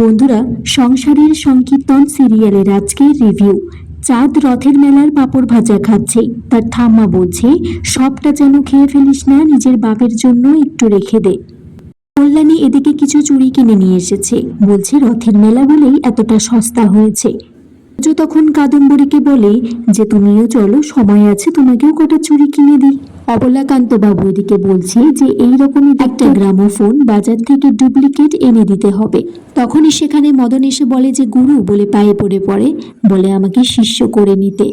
বন্ধুরা, সংসারের সংকীর্তন সিরিয়ালের আজকের রিভিউ। চাঁদ রথের মেলার পাঁপড় ভাজা খাচ্ছে, তার ঠাম্মা বলছে সবটা যেন খেয়ে ফেলিস না, নিজের বাপের জন্য একটু রেখে দে। কল্যাণী এদিকে কিছু চুড়ি কিনে নিয়ে এসেছে, বলছে রথের মেলা বলেই এতটা সস্তা হয়েছে। তখন কাদম্বরীকে বলে যে তুমিও চলো, সময় আছে, তোমাকেও কটা চুড়ি কিনে দিই। অবলাকান্ত বাবু এদিকে বলছে যে এইরকমই একটা গ্রামোফোন বাজার থেকে ডুপ্লিকেট এনে দিতে হবে। তখনই সেখানে মদন এসে বলে যে গুরু বলে পায়ে পড়ে বলে আমাকে শিষ্য করে নিতে।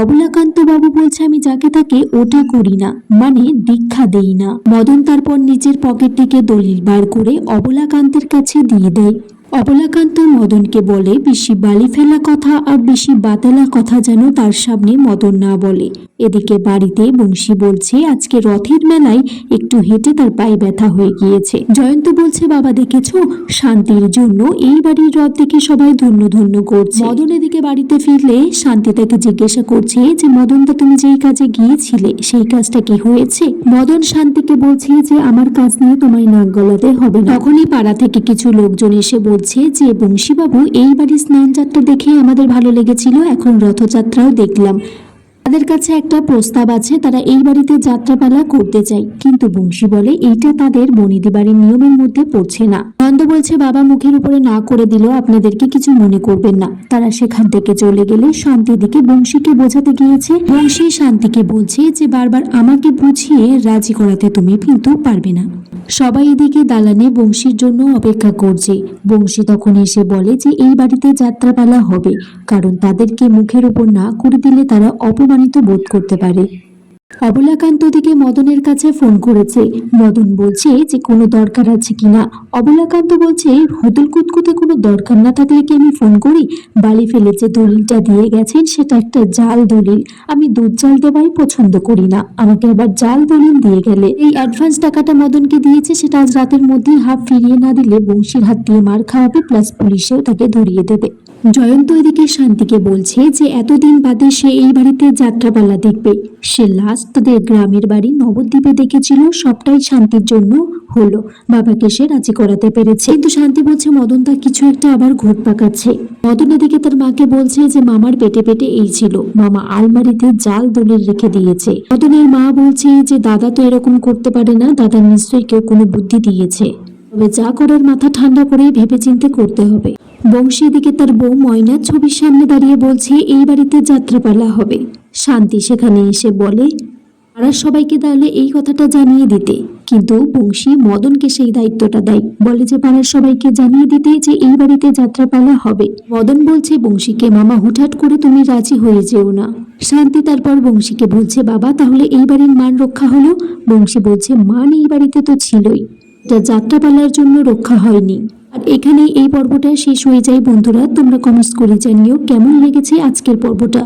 অবলাকান্ত বাবু বলছে আমি যাকে তাকে ওটা করি না, মানে দীক্ষা দেই না। মদন তারপর নিজের পকেট থেকে দলিল বার করে অবলাকান্তের কাছে দিয়ে দেয়। অবলাকান্ত মদনকে বলে বেশি বালি ফেলা কথা আর বেশি বাতেলা কথা যেন তার সামনে মদন না বলে। এদিকে বাড়িতে বংশী বলছে আজকে রথের মেলায় একটু হেঁটে তার পায়ে ব্যথা হয়ে গিয়েছে। জয়ন্ত বলছে বাবা দেখেছো, শান্তির জন্য এই বাড়ির রথ দেখে সবাই ধন্য ধন্য করছে। মদন এদিকে বাড়িতে ফিরলে শান্তি তাকে জিজ্ঞাসা করছে যে মদনদা তুমি যেই কাজে গিয়েছিলে সেই কাজটা কি হয়েছে। মদন শান্তিকে বলছে যে আমার কাজ নিয়ে তোমায় নাক গলাতে হবে না। তখনই পাড়া থেকে কিছু লোকজন এসে বলছে যে বংশীবাবু এই বাড়ির স্নান যাত্রা দেখে আমাদের ভালো লেগেছিল, এখন রথযাত্রাও দেখলাম, তাদের কাছে একটা প্রস্তাব আছে, তারা এই বাড়িতে যাত্রাপালা করতে চায়। কিন্তু বংশী বলে এইটা তাদের বনিদি বাড়ির নিয়মের মধ্যে পড়ছে না। নন্দ বলছে বাবা মুখের উপরে না করে দিল, আপনাদেরকে কিছু মনে করবেন না। তারা সেখান থেকে চলে গেলে শান্তি দিকে বংশীকে বোঝাতে গিয়েছে। বংশী শান্তিকে বলছে যে বারবার আমাকে বুঝিয়ে রাজি করাতে তুমি কিন্তু পারবে না। সবাই এদিকে দালানে বংশীর জন্য অপেক্ষা করছে। বংশী তখন এসে বলে যে এই বাড়িতে যাত্রাপালা হবে, কারণ তাদেরকে মুখের উপর না করে দিলে তারা অপমানিত বোধ করতে পারে। অবলাকান্ত দিকে মদনের কাছে ফোন করেছে। মদন বলছে যে কোনো দরকার আছে কিনা। অবলাকান্ত বলছে হুদুল কুতকুতে কোনো দরকার না থাকলে কি আমি ফোন করি। বালি ফেলে যে দলিলটা দিয়ে গেছেন সেটা একটা জাল দলিল, আমি দুধ জাল দেওয়াই পছন্দ করি না, আমাকে আবার জাল দলিল দিয়ে গেলে। এই অ্যাডভান্স টাকাটা মদনকে দিয়েছে, সেটা আজ রাতের মধ্যেই হাফ ফিরিয়ে না দিলে বংশীর হাত দিয়ে মার খাওয়াবে, প্লাস পুলিশেও তাকে ধরিয়ে দেবে। জয়ন্ত এদিকে শান্তিকে বলছে যে এতদিন বাদে সে এই বাড়িতে যাত্রাপালা দেখবে। সে লাস্ট তাদের গ্রামের বাড়ি নবদ্বীপে দেখেছিল, সবটাই শান্তির জন্য হলো, বাবাকে সে রাজি করাতে পেরেছে। কিন্তু শান্তি বলছে মদন তার কিছু একটা আবার ঘোট পাকাচ্ছে। মদন এদিকে তার মাকে বলছে যে মামার পেটে পেটে এই ছিল, মামা আলমারিতে জাল দলিল রেখে দিয়েছে। মদনের মা বলছে যে দাদা তো এরকম করতে পারে না, দাদা নিশ্চয়ই কেউ কোনো বুদ্ধি দিয়েছে, তবে যা করার মাথা ঠান্ডা করে ভেবে চিন্তে করতে হবে। বংশী দিকে তার বউ ময়না ছবির সামনে দাঁড়িয়ে বলছে এই বাড়িতে যাত্রাপালা হবে। শান্তি সেখানে এসে বলে পাড়ার সবাইকে তাহলে এই কথাটা জানিয়ে দিতে, কিন্তু বংশী মদনকে সেই দায়িত্বটা দেয়, বলে যে পাড়ার সবাইকে জানিয়ে দিতে যে এই বাড়িতে যাত্রাপালা হবে। মদন বলছে বংশীকে মামা হুটহাট করে তুমি রাজি হয়ে যেও না। শান্তি তারপর বংশীকে বলছে বাবা তাহলে এই বাড়ির মান রক্ষা হলো। বংশী বলছে মান এই বাড়িতে তো ছিলই, এটা যাত্রাপালার জন্য রক্ষা হয়নি। আর এখানেই এই পর্বটা শেষ হয়ে যায়। বন্ধুরা তোমরা কমেন্টস করে জানিও কেমন লেগেছে আজকের পর্বটা।